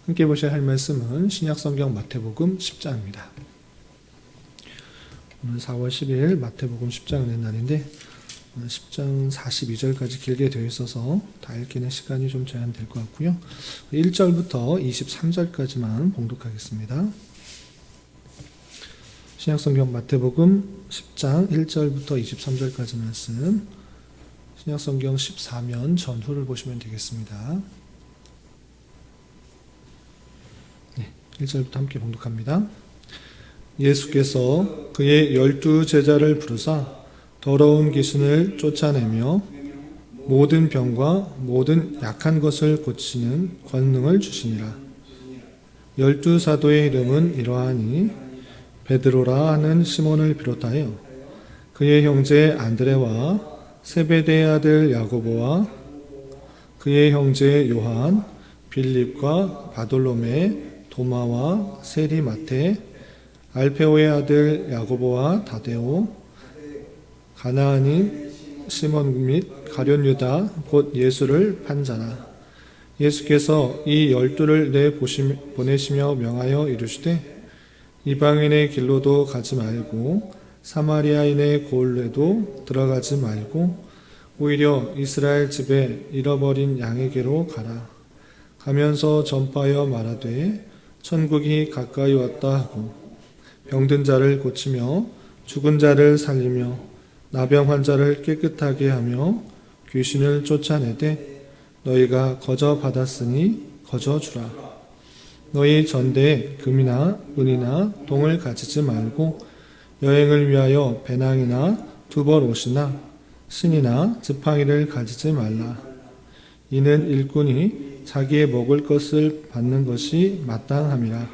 함께 보셔야 할 말씀은 신약성경 마태복음 10장입니다. 오늘 4월 10일 마태복음 10장 낸 날인데 10장 42절까지 길게 되어 있어서 다 읽기는 시간이 좀 제한될 것 같고요. 1절부터 23절까지만 봉독하겠습니다. 신약성경 마태복음 10장 1절부터 23절까지 말씀, 신약성경 14면 전후를 보시면 되겠습니다. 1절부터 함께 봉독합니다. 예수께서 그의 12 제자를 부르사 더러운 귀신을 쫓아내며 모든 병과 모든 약한 것을 고치는 권능을 주시니라. 12 사도의 이름은 이러하니 베드로라 하는 시몬을 비롯하여 그의 형제 안드레와 세베대의 아들 야고보와 그의 형제 요한, 빌립과 바돌로메, 도마와 세리마테, 알페오의 아들 야고보와 다데오, 가나안인 시몬 및 가룟 유다 곧 예수를 판 자라. 예수께서 이 12를 보내시며 명하여 이르시되 이방인의 길로도 가지 말고 사마리아인의 고을에도 들어가지 말고 오히려 이스라엘 집에 잃어버린 양에게로 가라. 가면서 전파하여 말하되 천국이 가까이 왔다 하고 병든 자를 고치며 죽은 자를 살리며 나병 환자를 깨끗하게 하며 귀신을 쫓아내되 너희가 거저 받았으니 거저 주라. 너희 전대에 금이나 은이나 동을 가지지 말고 여행을 위하여 배낭이나 두벌 옷이나 신이나 지팡이를 가지지 말라. 이는 일꾼이 자기의 먹을 것을 받는 것이 마땅함이라.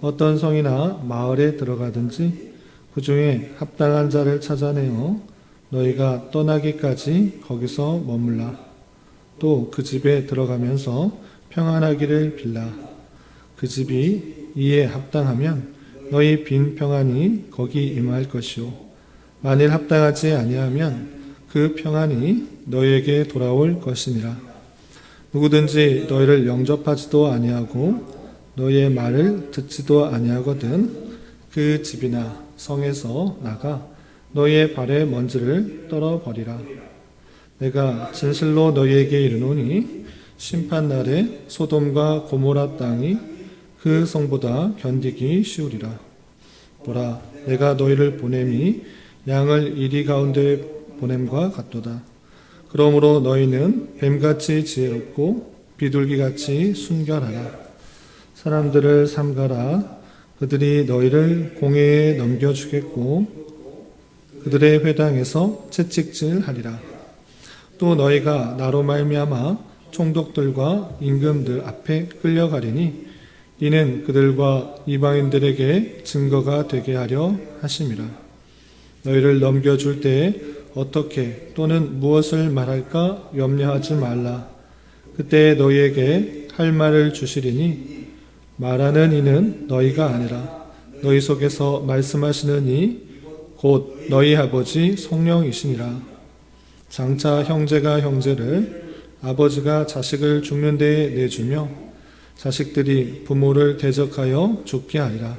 어떤 성이나 마을에 들어가든지 그 중에 합당한 자를 찾아내어 너희가 떠나기까지 거기서 머물라. 또 그 집에 들어가면서 평안하기를 빌라. 그 집이 이에 합당하면 너희 빈 평안이 거기 임할 것이요 만일 합당하지 아니하면 그 평안이 너희에게 돌아올 것이니라. 누구든지 너희를 영접하지도 아니하고 너희의 말을 듣지도 아니하거든 그 집이나 성에서 나가 너희의 발에 먼지를 떨어버리라. 내가 진실로 너희에게 이르노니 심판날에 소돔과 고모라 땅이 그 성보다 견디기 쉬우리라. 보라, 내가 너희를 보냄이 양을 이리 가운데 보냄과 같도다. 그러므로 너희는 뱀같이 지혜롭고 비둘기같이 순결하라. 사람들을 삼가라. 그들이 너희를 공회에 넘겨주겠고 그들의 회당에서 채찍질하리라. 또 너희가 나로 말미암아 총독들과 임금들 앞에 끌려가리니 이는 그들과 이방인들에게 증거가 되게 하려 하심이라. 너희를 넘겨줄 때에 어떻게 또는 무엇을 말할까 염려하지 말라. 그때 너희에게 할 말을 주시리니 말하는 이는 너희가 아니라 너희 속에서 말씀하시는 이 곧 너희 아버지 성령이시니라. 장차 형제가 형제를 아버지가 자식을 죽는 데에 내주며 자식들이 부모를 대적하여 죽게 하리라.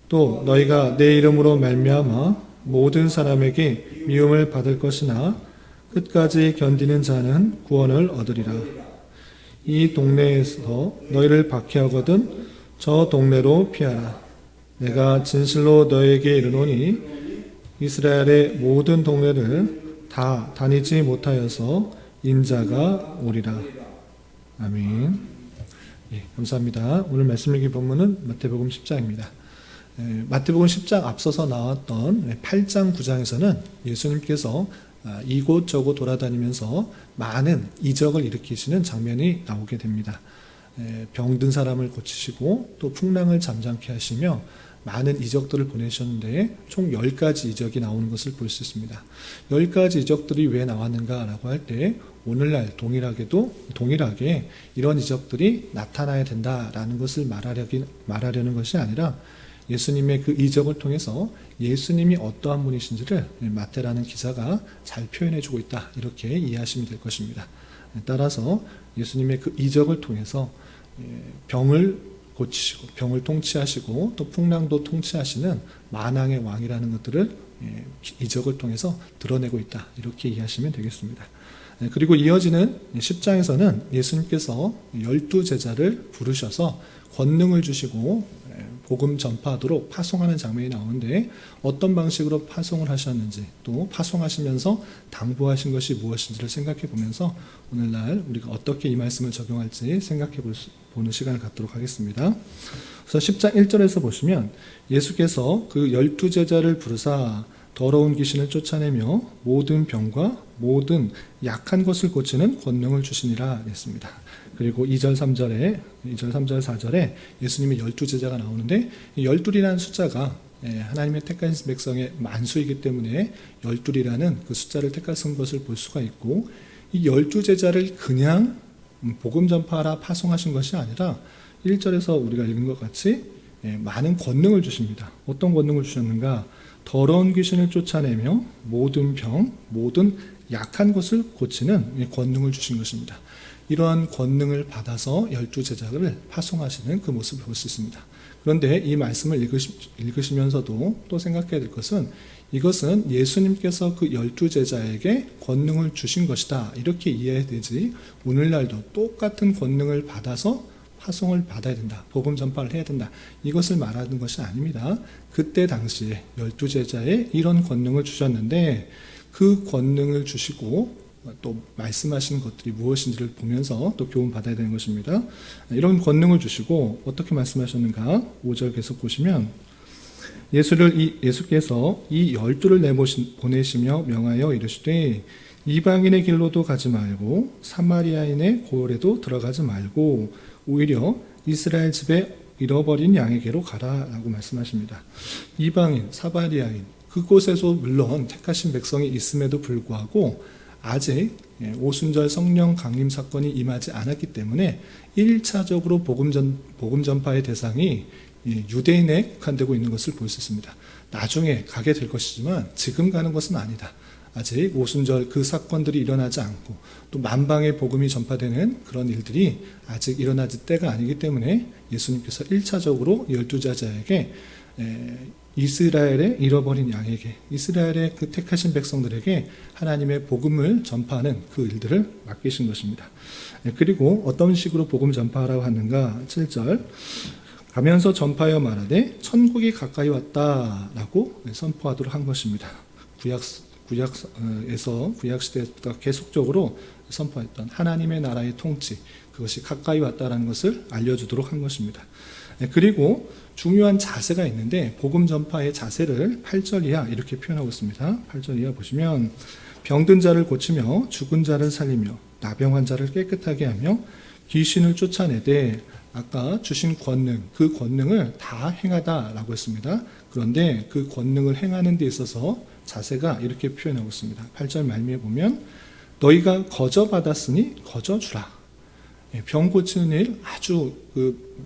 또 너희가 내 이름으로 말미암아 모든 사람에게 미움을 받을 것이나 끝까지 견디는 자는 구원을 얻으리라. 이 동네에서 너희를 박해하거든 저 동네로 피하라. 내가 진실로 너희에게 이르노니 이스라엘의 모든 동네를 다 다니지 못하여서 인자가 오리라. 아멘. 예, 감사합니다. 오늘 말씀 읽기 본문은 마태복음 10장입니다. 마태복음 10장 앞서서 나왔던 8장 9장에서는 예수님께서 이곳저곳 돌아다니면서 많은 이적을 일으키시는 장면이 나오게 됩니다. 병든 사람을 고치시고 또 풍랑을 잠잠케 하시며 많은 이적들을 보내셨는데 총 10가지 이적이 나오는 것을 볼 수 있습니다. 10가지 이적들이 왜 나왔는가라고 할 때 오늘날 동일하게 이런 이적들이 나타나야 된다라는 것을 말하려는 것이 아니라 예수님의 그 이적을 통해서 예수님이 어떠한 분이신지를 마태라는 기자가 잘 표현해주고 있다, 이렇게 이해하시면 될 것입니다. 따라서 예수님의 그 이적을 통해서 병을 고치시고 병을 통치하시고 또 풍랑도 통치하시는 만왕의 왕이라는 것들을 이적을 통해서 드러내고 있다. 이렇게 이해하시면 되겠습니다. 그리고 이어지는 10장에서는 예수님께서 12제자를 부르셔서 권능을 주시고 복음 전파하도록 파송하는 장면이 나오는데 어떤 방식으로 파송을 하셨는지 또 파송하시면서 당부하신 것이 무엇인지를 생각해 보면서 오늘날 우리가 어떻게 이 말씀을 적용할지 생각해 보는 시간을 갖도록 하겠습니다. 그래서 10장 1절에서 보시면 예수께서 그 12제자를 부르사 더러운 귀신을 쫓아내며 모든 병과 모든 약한 것을 고치는 권능을 주시니라 했습니다. 그리고 2절, 3절, 4절에 예수님의 12제자가 나오는데 12이라는 숫자가 하나님의 택하신 백성의 만수이기 때문에 12이라는 그 숫자를 택하신 것을 볼 수가 있고 이 12제자를 그냥 복음 전파하라 파송하신 것이 아니라 1절에서 우리가 읽은 것 같이 많은 권능을 주십니다. 어떤 권능을 주셨는가? 더러운 귀신을 쫓아내며 모든 병, 모든 약한 것을 고치는 권능을 주신 것입니다. 이러한 권능을 받아서 12제자를 파송하시는 그 모습을 볼 수 있습니다. 그런데 이 말씀을 읽으시면서도 또 생각해야 될 것은 이것은 예수님께서 그 12제자에게 권능을 주신 것이다. 이렇게 이해해야 되지 오늘날도 똑같은 권능을 받아서 파송을 받아야 된다. 복음 전파를 해야 된다. 이것을 말하는 것이 아닙니다. 그때 당시에 12제자에 이런 권능을 주셨는데 그 권능을 주시고 또 말씀하시는 것들이 무엇인지를 보면서 또 교훈 받아야 되는 것입니다. 이런 권능을 주시고 어떻게 말씀하셨는가? 5절 계속 보시면 예수께서 이 12를 내보내시며 명하여 이르시되 이방인의 길로도 가지 말고 사마리아인의 고을에도 들어가지 말고 오히려 이스라엘 집에 잃어버린 양에게로 가라라고 말씀하십니다. 이방인, 사마리아인 그곳에서 물론 택하신 백성이 있음에도 불구하고 아직 오순절 성령 강림 사건이 임하지 않았기 때문에 1차적으로 복음 전파의 대상이 유대인에 국한되고 있는 것을 볼 수 있습니다. 나중에 가게 될 것이지만 지금 가는 것은 아니다. 아직 오순절 그 사건들이 일어나지 않고 또 만방의 복음이 전파되는 그런 일들이 아직 일어나질 때가 아니기 때문에 예수님께서 1차적으로 12제자에게 이스라엘의 잃어버린 양에게 이스라엘의 그 택하신 백성들에게 하나님의 복음을 전파하는 그 일들을 맡기신 것입니다. 그리고 어떤 식으로 복음 전파하라고 하는가? 7절 가면서 전파하여 말하되 천국이 가까이 왔다라고 선포하도록 한 것입니다. 구약시대부터 계속적으로 선포했던 하나님의 나라의 통치 그것이 가까이 왔다라는 것을 알려주도록 한 것입니다. 그리고 중요한 자세가 있는데 복음 전파의 자세를 8절 이하 이렇게 표현하고 있습니다. 8절 이하 보시면 병든 자를 고치며 죽은 자를 살리며 나병한 자를 깨끗하게 하며 귀신을 쫓아내되 아까 주신 권능 그 권능을 다 행하다라고 했습니다. 그런데 그 권능을 행하는 데 있어서 자세가 이렇게 표현하고 있습니다. 8절 말미에 보면 너희가 거저 받았으니 거저 주라. 병 고치는 일 아주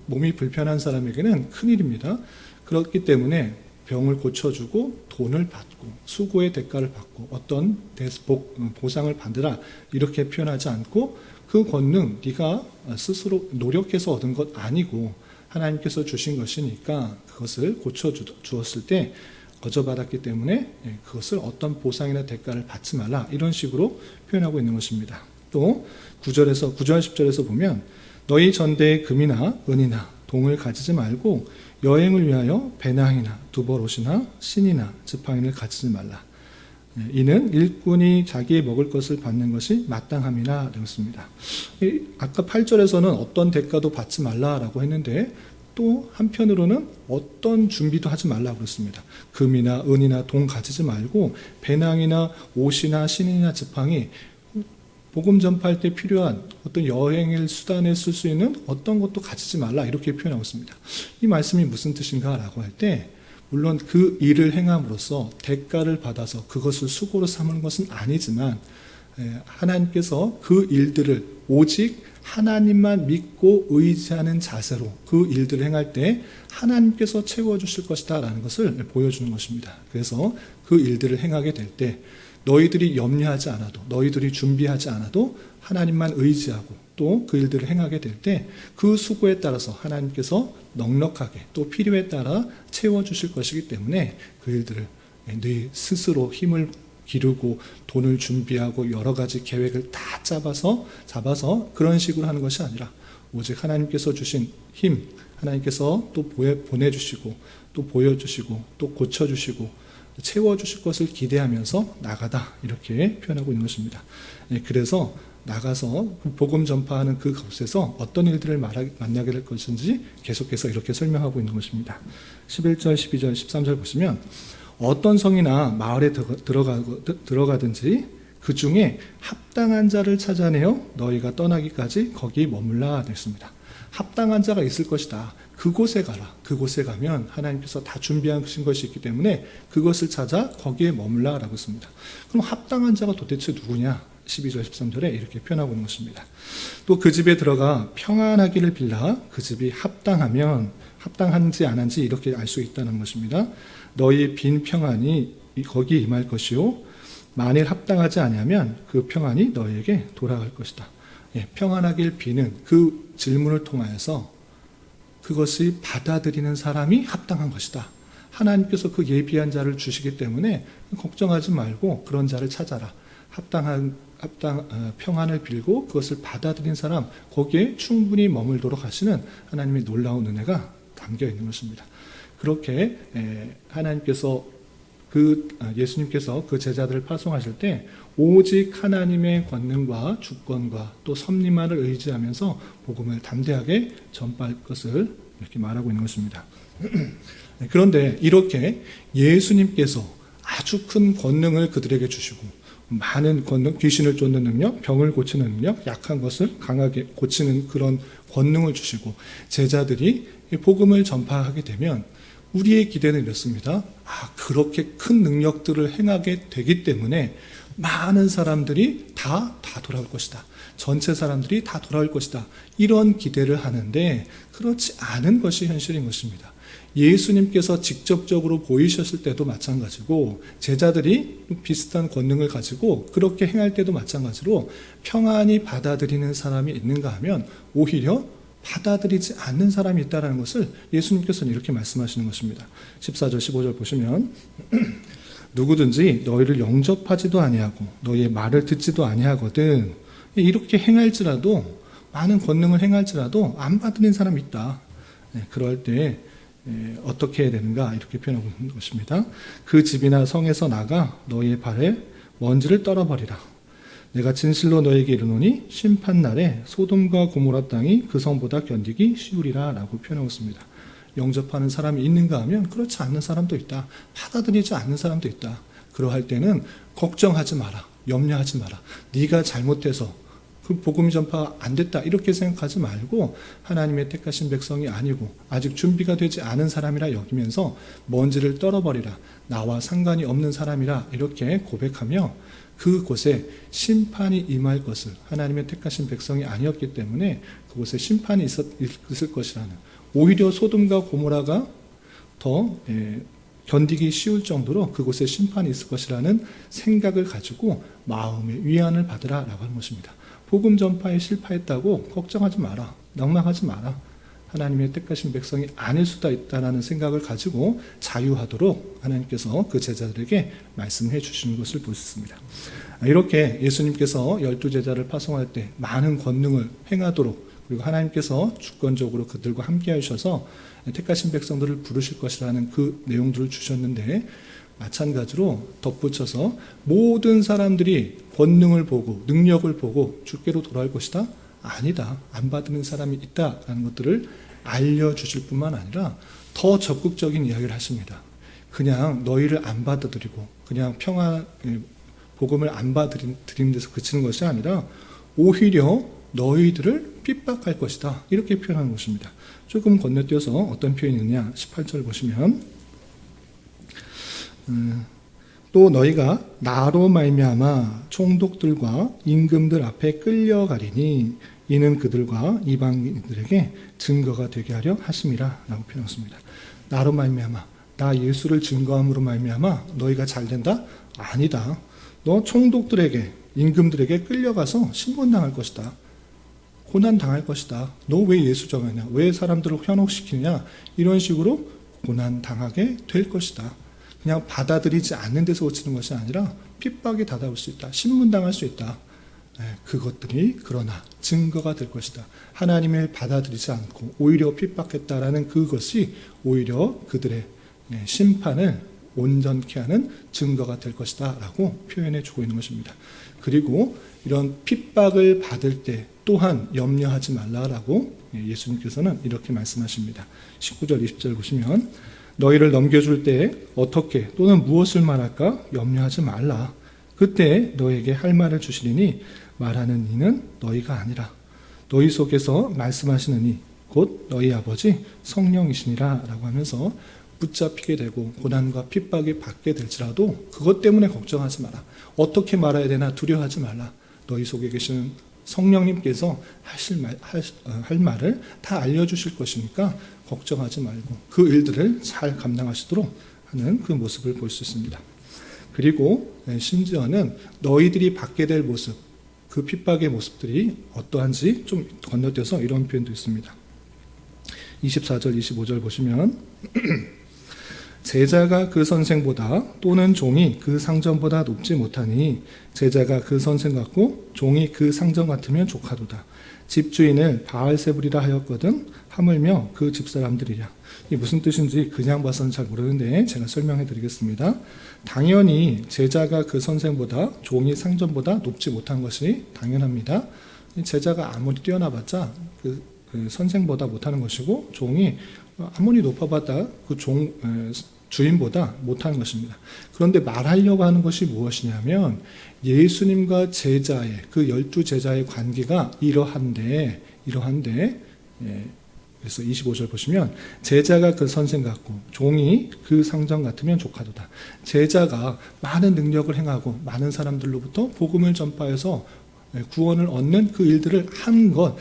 몸이 불편한 사람에게는 큰일입니다. 그렇기 때문에 병을 고쳐주고 돈을 받고 수고의 대가를 받고 어떤 보상을 받으라 이렇게 표현하지 않고 그 권능 네가 스스로 노력해서 얻은 것 아니고 하나님께서 주신 것이니까 그것을 고쳐주었을 때 거저 받았기 때문에 그것을 어떤 보상이나 대가를 받지 말라 이런 식으로 표현하고 있는 것입니다. 또 9절 10절에서 보면 너희 전대에 금이나 은이나 동을 가지지 말고 여행을 위하여 배낭이나 두벌옷이나 신이나 지팡이를 가지지 말라. 이는 일꾼이 자기의 먹을 것을 받는 것이 마땅함이라 되었습니다. 아까 8절에서는 어떤 대가도 받지 말라라고 했는데 또 한편으로는 어떤 준비도 하지 말라고 그랬습니다. 금이나 은이나 동 가지지 말고 배낭이나 옷이나 신이나 지팡이 복음 전파할 때 필요한 어떤 여행의 수단에 쓸 수 있는 어떤 것도 가지지 말라 이렇게 표현하고 있습니다. 이 말씀이 무슨 뜻인가 라고 할 때 물론 그 일을 행함으로써 대가를 받아서 그것을 수고로 삼는 것은 아니지만 하나님께서 그 일들을 오직 하나님만 믿고 의지하는 자세로 그 일들을 행할 때 하나님께서 채워주실 것이다 라는 것을 보여주는 것입니다. 그래서 그 일들을 행하게 될 때 너희들이 염려하지 않아도 너희들이 준비하지 않아도 하나님만 의지하고 또 그 일들을 행하게 될 때 그 수고에 따라서 하나님께서 넉넉하게 또 필요에 따라 채워주실 것이기 때문에 그 일들을 네 스스로 힘을 기르고 돈을 준비하고 여러 가지 계획을 다 잡아서 그런 식으로 하는 것이 아니라 오직 하나님께서 주신 힘, 하나님께서 또 보내주시고 또 보여주시고 또 고쳐주시고 채워주실 것을 기대하면서 나가다, 이렇게 표현하고 있는 것입니다. 그래서 나가서 복음 전파하는 그 곳에서 어떤 일들을 만나게 될 것인지 계속해서 이렇게 설명하고 있는 것입니다. 11절, 12절, 13절 보시면 어떤 성이나 마을에 들어가든지 그 중에 합당한 자를 찾아내어 너희가 떠나기까지 거기 머물라 됐습니다. 합당한 자가 있을 것이다. 그곳에 가라. 그곳에 가면 하나님께서 다 준비하신 것이 있기 때문에 그것을 찾아 거기에 머물라 라고 했습니다. 그럼 합당한 자가 도대체 누구냐? 12절 13절에 이렇게 표현하고 있는 것입니다. 또 그 집에 들어가 평안하기를 빌라. 그 집이 합당하면 합당한지 안 한지 이렇게 알 수 있다는 것입니다. 너희 빈 평안이 거기에 임할 것이요 만일 합당하지 아니하면 그 평안이 너희에게 돌아갈 것이다. 평안하길 비는 그 질문을 통하여서 그것이 받아들이는 사람이 합당한 것이다. 하나님께서 그 예비한 자를 주시기 때문에 걱정하지 말고 그런 자를 찾아라. 평안을 빌고 그것을 받아들인 사람, 거기에 충분히 머물도록 하시는 하나님의 놀라운 은혜가 담겨 있는 것입니다. 그렇게 하나님께서 예수님께서 그 제자들을 파송하실 때 오직 하나님의 권능과 주권과 또 섭리만을 의지하면서 복음을 담대하게 전파할 것을 이렇게 말하고 있는 것입니다. 그런데 이렇게 예수님께서 아주 큰 권능을 그들에게 주시고 많은 권능, 귀신을 쫓는 능력, 병을 고치는 능력, 약한 것을 강하게 고치는 그런 권능을 주시고 제자들이 복음을 전파하게 되면 우리의 기대는 이렇습니다. 그렇게 큰 능력들을 행하게 되기 때문에 많은 사람들이 다 돌아올 것이다. 전체 사람들이 다 돌아올 것이다. 이런 기대를 하는데 그렇지 않은 것이 현실인 것입니다. 예수님께서 직접적으로 보이셨을 때도 마찬가지고 제자들이 비슷한 권능을 가지고 그렇게 행할 때도 마찬가지로 평안히 받아들이는 사람이 있는가 하면 오히려 받아들이지 않는 사람이 있다는 것을 예수님께서는 이렇게 말씀하시는 것입니다. 14절 15절 보시면 누구든지 너희를 영접하지도 아니하고 너희의 말을 듣지도 아니하거든. 이렇게 행할지라도 많은 권능을 행할지라도 안 받는 사람이 있다. 그럴 때 어떻게 해야 되는가 이렇게 표현하고 있는 것입니다. 그 집이나 성에서 나가 너희의 발에 먼지를 떨어버리라. 내가 진실로 너에게 이르노니 심판날에 소돔과 고모라 땅이 그 성보다 견디기 쉬우리라 라고 표현하고 있습니다. 영접하는 사람이 있는가 하면 그렇지 않는 사람도 있다. 받아들이지 않는 사람도 있다. 그러할 때는 걱정하지 마라. 염려하지 마라. 네가 잘못해서 그 복음 전파 안 됐다 이렇게 생각하지 말고 하나님의 택하신 백성이 아니고 아직 준비가 되지 않은 사람이라 여기면서 먼지를 떨어버리라. 나와 상관이 없는 사람이라 이렇게 고백하며 그곳에 심판이 임할 것을 하나님의 택하신 백성이 아니었기 때문에 그곳에 심판이 있을 것이라는 오히려 소돔과 고모라가 더 견디기 쉬울 정도로 그곳에 심판이 있을 것이라는 생각을 가지고 마음의 위안을 받으라 라고 하는 것입니다. 복음 전파에 실패했다고 걱정하지 마라. 낭망하지 마라. 하나님의 택하신 백성이 아닐 수도 있다는 생각을 가지고 자유하도록 하나님께서 그 제자들에게 말씀해 주시는 것을 볼 수 있습니다. 이렇게 예수님께서 12제자를 파송할 때 많은 권능을 행하도록 그리고 하나님께서 주권적으로 그들과 함께 하셔서 택하신 백성들을 부르실 것이라는 그 내용들을 주셨는데 마찬가지로 덧붙여서 모든 사람들이 권능을 보고 능력을 보고 주께로 돌아올 것이다? 아니다. 안 받는 사람이 있다라는 것들을 알려주실 뿐만 아니라 더 적극적인 이야기를 하십니다. 그냥 너희를 안 받아들이고 그냥 복음을 안 받아들이는 데서 그치는 것이 아니라 오히려 너희들을 핍박할 것이다. 이렇게 표현하는 것입니다. 조금 건너뛰어서 어떤 표현이 있느냐 18절 보시면 또 너희가 나로 말미암아 총독들과 임금들 앞에 끌려가리니 이는 그들과 이방인들에게 증거가 되게 하려 하심이라 라고 표현했습니다. 나로 말미암아 나 예수를 증거함으로 말미암아 너희가 잘된다? 아니다. 너 총독들에게 임금들에게 끌려가서 신문당할 것이다. 고난 당할 것이다. 너 왜 예수 정하냐? 왜 사람들을 현혹시키냐? 이런 식으로 고난 당하게 될 것이다. 그냥 받아들이지 않는 데서 고치는 것이 아니라 핍박이 다가올 수 있다. 신문당할 수 있다. 그것들이 그러나 증거가 될 것이다. 하나님을 받아들이지 않고 오히려 핍박했다라는 그것이 오히려 그들의 심판을 온전케 하는 증거가 될 것이다 라고 표현해 주고 있는 것입니다. 그리고 이런 핍박을 받을 때 또한 염려하지 말라라고 예수님께서는 이렇게 말씀하십니다. 19절 20절 보시면 너희를 넘겨줄 때 어떻게 또는 무엇을 말할까 염려하지 말라. 그때 너에게 할 말을 주시리니 말하는 이는 너희가 아니라 너희 속에서 말씀하시는 이 곧 너희 아버지 성령이시니라 라고 하면서 붙잡히게 되고 고난과 핍박이 받게 될지라도 그것 때문에 걱정하지 마라. 어떻게 말해야 되나 두려워하지 말라. 너희 속에 계시는 성령님께서 할 말을 다 알려주실 것이니까 걱정하지 말고 그 일들을 잘 감당하시도록 하는 그 모습을 볼 수 있습니다. 그리고 심지어는 너희들이 받게 될 모습, 그 핍박의 모습들이 어떠한지 좀 건너뛰어서 이런 표현도 있습니다. 24절, 25절 보시면 제자가 그 선생보다 또는 종이 그 상전보다 높지 못하니 제자가 그 선생 같고 종이 그 상전 같으면 조카도다. 집주인을 바알세불이라 하였거든 하물며 그 집사람들이랴. 이게 무슨 뜻인지 그냥 봐서는 잘 모르는데 제가 설명해 드리겠습니다. 당연히 제자가 그 선생보다 종이 상전보다 높지 못한 것이 당연합니다. 제자가 아무리 뛰어나봤자 그 선생보다 못하는 것이고 종이 아무리 높아봤자 그 주인보다 못하는 것입니다. 그런데 말하려고 하는 것이 무엇이냐면 예수님과 제자의 그 12제자의 관계가 이러한데 그래서 25절 보시면 제자가 그 선생 같고 종이 그 상전 같으면 조카도다. 제자가 많은 능력을 행하고 많은 사람들로부터 복음을 전파해서 구원을 얻는 그 일들을 한 것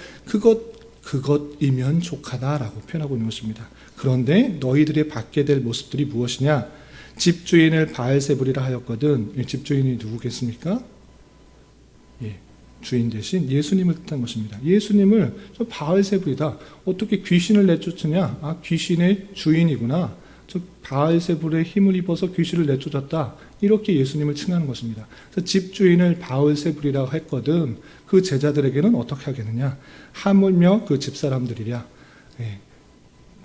그것이면 조카다라고 표현하고 있는 것입니다. 그런데 너희들이 받게 될 모습들이 무엇이냐? 집주인을 바알세불이라 하였거든. 집주인이 누구겠습니까? 주인 대신 예수님을 뜻한 것입니다. 예수님을 저 바알세불이다. 어떻게 귀신을 내쫓으냐? 아, 귀신의 주인이구나. 저 바알세불의 힘을 입어서 귀신을 내쫓았다. 이렇게 예수님을 칭하는 것입니다. 그래서 집주인을 바알세불이라고 했거든. 그 제자들에게는 어떻게 하겠느냐? 하물며 그 집사람들이랴.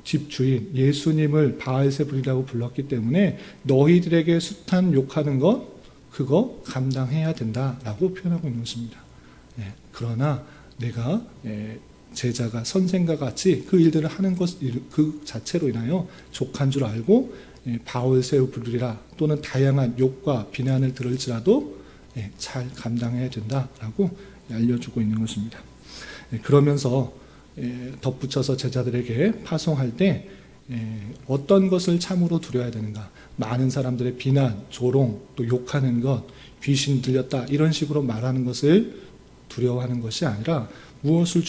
집주인 예수님을 바알세불이라고 불렀기 때문에 너희들에게 숱한 욕하는 것 그거 감당해야 된다라고 표현하고 있는 것입니다. 그러나 내가 제자가 선생과 같이 그 일들을 하는 것 그 자체로 인하여 족한 줄 알고 바알세불이라 또는 다양한 욕과 비난을 들을지라도 잘 감당해야 된다라고 알려주고 있는 것입니다. 그러면서 덧붙여서 제자들에게 파송할 때 어떤 것을 참으로 두려워야 되는가? 많은 사람들의 비난, 조롱, 또 욕하는 것, 귀신 들렸다 이런 식으로 말하는 것을 두려워하는 것이 아니라 무엇을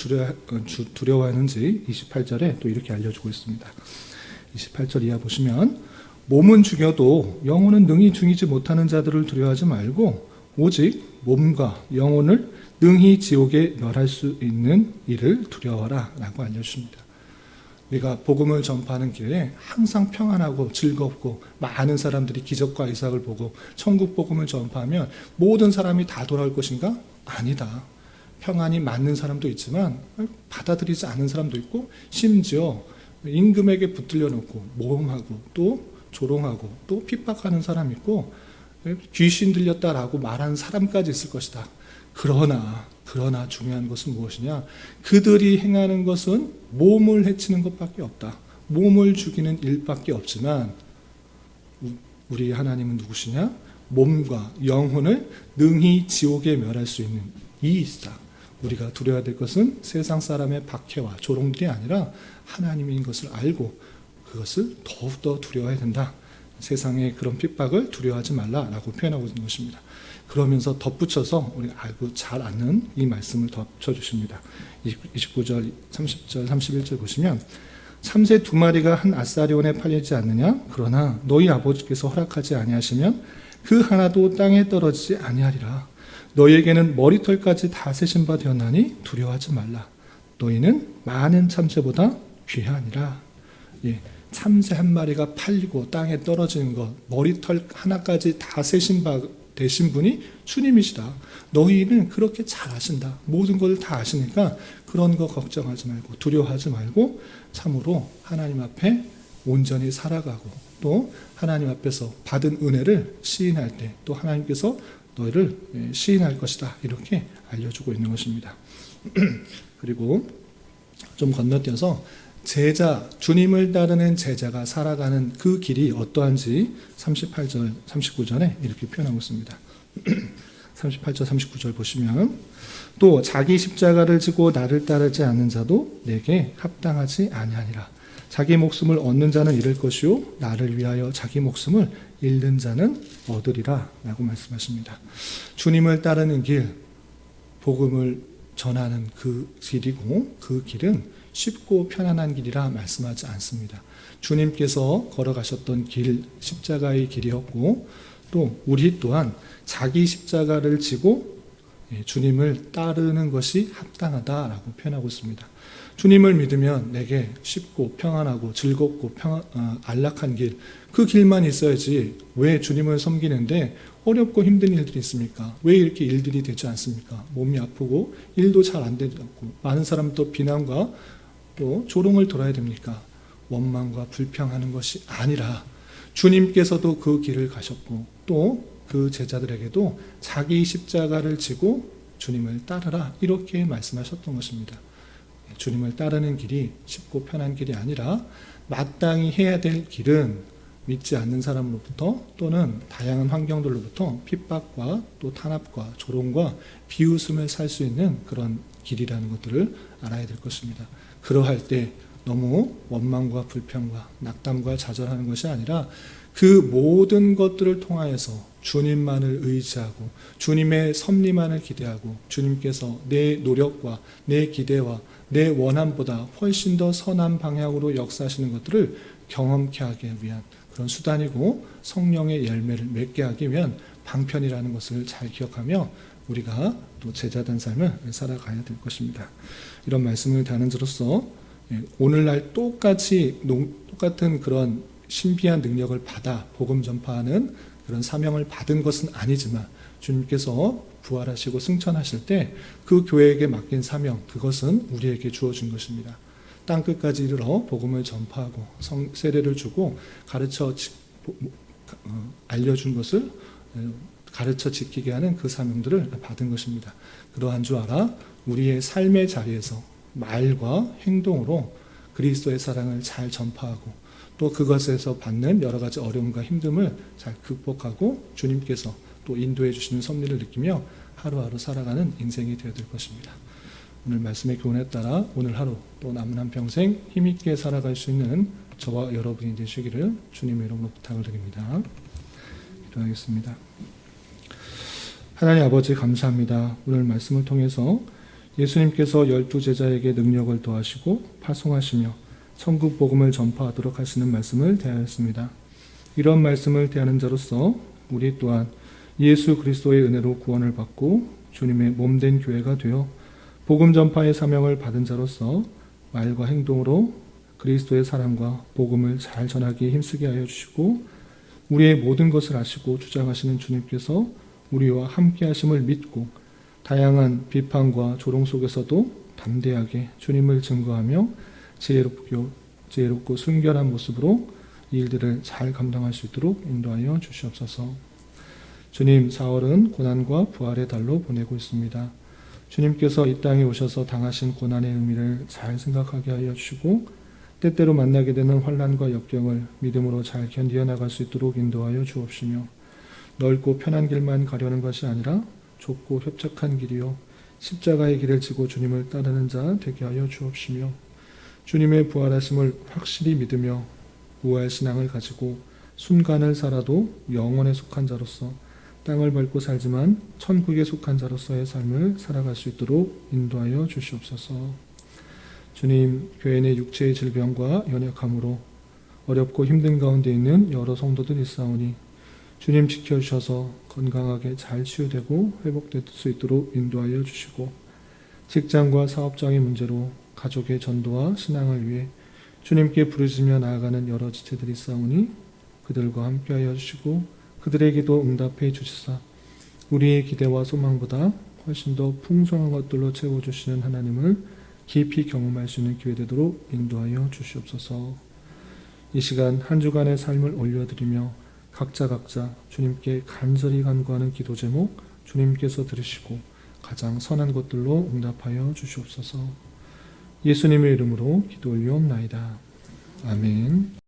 두려워하는지 28절에 또 이렇게 알려주고 있습니다. 28절 이하 보시면 몸은 죽여도 영혼은 능히 죽이지 못하는 자들을 두려워하지 말고 오직 몸과 영혼을 능히 지옥에 멸할 수 있는 일을 두려워하라 라고 알려주십니다. 우리가 복음을 전파하는 길에 항상 평안하고 즐겁고 많은 사람들이 기적과 이삭을 보고 천국 복음을 전파하면 모든 사람이 다 돌아올 것인가? 아니다. 평안이 맞는 사람도 있지만 받아들이지 않는 사람도 있고 심지어 임금에게 붙들려 놓고 모험하고 또 조롱하고 또 핍박하는 사람이 있고 귀신 들렸다라고 말하는 사람까지 있을 것이다. 그러나 중요한 것은 무엇이냐? 그들이 행하는 것은 몸을 해치는 것밖에 없다. 몸을 죽이는 일밖에 없지만 우리 하나님은 누구시냐? 몸과 영혼을 능히 지옥에 멸할 수 있는 이이시다. 우리가 두려워야 될 것은 세상 사람의 박해와 조롱들이 아니라 하나님인 것을 알고 그것을 더욱더 두려워해야 된다. 세상의 그런 핍박을 두려워하지 말라라고 표현하고 있는 것입니다. 그러면서 덧붙여서 우리가 알고 잘 아는 이 말씀을 덧붙여주십니다. 29절, 30절, 31절 보시면 참새 2마리가 한 아사리온에 팔리지 않느냐? 그러나 너희 아버지께서 허락하지 아니하시면 그 하나도 땅에 떨어지지 아니하리라. 너희에게는 머리털까지 다 세신 바 되었나니 두려워하지 말라. 너희는 많은 참새보다 귀하니라. 예, 참새 한 마리가 팔리고 땅에 떨어지는 것, 머리털 하나까지 다 세신 바 되신 분이 주님이시다. 너희는 그렇게 잘 아신다. 모든 것을 다 아시니까 그런 거 걱정하지 말고 두려워하지 말고 참으로 하나님 앞에 온전히 살아가고 또 하나님 앞에서 받은 은혜를 시인할 때 또 하나님께서 너희를 시인할 것이다. 이렇게 알려주고 있는 것입니다. 그리고 좀 건너뛰어서 제자, 주님을 따르는 제자가 살아가는 그 길이 어떠한지 38절, 39절에 이렇게 표현하고 있습니다. 38절, 39절 보시면 또 자기 십자가를 지고 나를 따르지 않는 자도 내게 합당하지 아니하니라. 자기 목숨을 얻는 자는 잃을 것이요 나를 위하여 자기 목숨을 잃는 자는 얻으리라 라고 말씀하십니다. 주님을 따르는 길, 복음을 전하는 그 길이고 그 길은 쉽고 편안한 길이라 말씀하지 않습니다. 주님께서 걸어가셨던 길, 십자가의 길이었고 또 우리 또한 자기 십자가를 지고 주님을 따르는 것이 합당하다라고 표현하고 있습니다. 주님을 믿으면 내게 쉽고 평안하고 즐겁고 안락한 길, 그 길만 있어야지 왜 주님을 섬기는데 어렵고 힘든 일들이 있습니까? 왜 이렇게 일들이 되지 않습니까? 몸이 아프고 일도 잘 안 되지 않고 많은 사람도 비난과 또 조롱을 들어야 됩니까? 원망과 불평하는 것이 아니라 주님께서도 그 길을 가셨고 또 그 제자들에게도 자기 십자가를 지고 주님을 따르라 이렇게 말씀하셨던 것입니다. 주님을 따르는 길이 쉽고 편한 길이 아니라 마땅히 해야 될 길은 믿지 않는 사람으로부터 또는 다양한 환경들로부터 핍박과 또 탄압과 조롱과 비웃음을 살 수 있는 그런 길이라는 것들을 알아야 될 것입니다. 그러할 때 너무 원망과 불평과 낙담과 좌절하는 것이 아니라 그 모든 것들을 통하여서 주님만을 의지하고 주님의 섭리만을 기대하고 주님께서 내 노력과 내 기대와 내 원함보다 훨씬 더 선한 방향으로 역사하시는 것들을 경험케 하기 위한 그런 수단이고 성령의 열매를 맺게 하기 위한 방편이라는 것을 잘 기억하며 우리가 또 제자된 삶을 살아가야 될 것입니다. 이런 말씀을 다는 저로서 오늘날 똑같은 그런 신비한 능력을 받아 복음 전파하는 그런 사명을 받은 것은 아니지만 주님께서 부활하시고 승천하실 때 그 교회에게 맡긴 사명, 그것은 우리에게 주어진 것입니다. 땅끝까지 이르러 복음을 전파하고 세례를 주고 알려준 것을 가르쳐 지키게 하는 그 사명들을 받은 것입니다. 그러한 줄 알아 우리의 삶의 자리에서 말과 행동으로 그리스도의 사랑을 잘 전파하고 또 그것에서 받는 여러 가지 어려움과 힘듦을 잘 극복하고 주님께서 또 인도해 주시는 섭리를 느끼며 하루하루 살아가는 인생이 되어야 될 것입니다. 오늘 말씀의 교훈에 따라 오늘 하루 또 남은 한평생 힘있게 살아갈 수 있는 저와 여러분이 되시기를 주님의 이름으로 부탁을 드립니다. 기도하겠습니다. 하나님 아버지 감사합니다. 오늘 말씀을 통해서 예수님께서 12제자에게 능력을 더하시고 파송하시며 천국 복음을 전파하도록 하시는 말씀을 대하였습니다. 이런 말씀을 대하는 자로서 우리 또한 예수 그리스도의 은혜로 구원을 받고 주님의 몸된 교회가 되어 복음 전파의 사명을 받은 자로서 말과 행동으로 그리스도의 사랑과 복음을 잘 전하기에 힘쓰게 하여 주시고 우리의 모든 것을 아시고 주장하시는 주님께서 우리와 함께 하심을 믿고 다양한 비판과 조롱 속에서도 담대하게 주님을 증거하며 지혜롭고 순결한 모습으로 이 일들을 잘 감당할 수 있도록 인도하여 주시옵소서. 주님, 4월은 고난과 부활의 달로 보내고 있습니다. 주님께서 이 땅에 오셔서 당하신 고난의 의미를 잘 생각하게 하여 주시고 때때로 만나게 되는 환난과 역경을 믿음으로 잘 견디어 나갈 수 있도록 인도하여 주옵시며 넓고 편한 길만 가려는 것이 아니라 좁고 협착한 길이요 십자가의 길을 지고 주님을 따르는 자 되게 하여 주옵시며 주님의 부활하심을 확실히 믿으며 부활 신앙을 가지고 순간을 살아도 영원에 속한 자로서 땅을 밟고 살지만 천국에 속한 자로서의 삶을 살아갈 수 있도록 인도하여 주시옵소서. 주님, 교회 내 육체의 질병과 연약함으로 어렵고 힘든 가운데 있는 여러 성도들이 있사오니 주님 지켜주셔서 건강하게 잘 치유되고 회복될 수 있도록 인도하여 주시고 직장과 사업장의 문제로 가족의 전도와 신앙을 위해 주님께 부르짖며 나아가는 여러 지체들이 있사오니 그들과 함께하여 주시고 그들에게도 응답해 주시사 우리의 기대와 소망보다 훨씬 더 풍성한 것들로 채워주시는 하나님을 깊이 경험할 수 있는 기회 되도록 인도하여 주시옵소서. 이 시간 한 주간의 삶을 올려드리며 각자 주님께 간절히 간구하는 기도 제목 주님께서 들으시고 가장 선한 것들로 응답하여 주시옵소서. 예수님의 이름으로 기도 올리옵나이다. 아멘.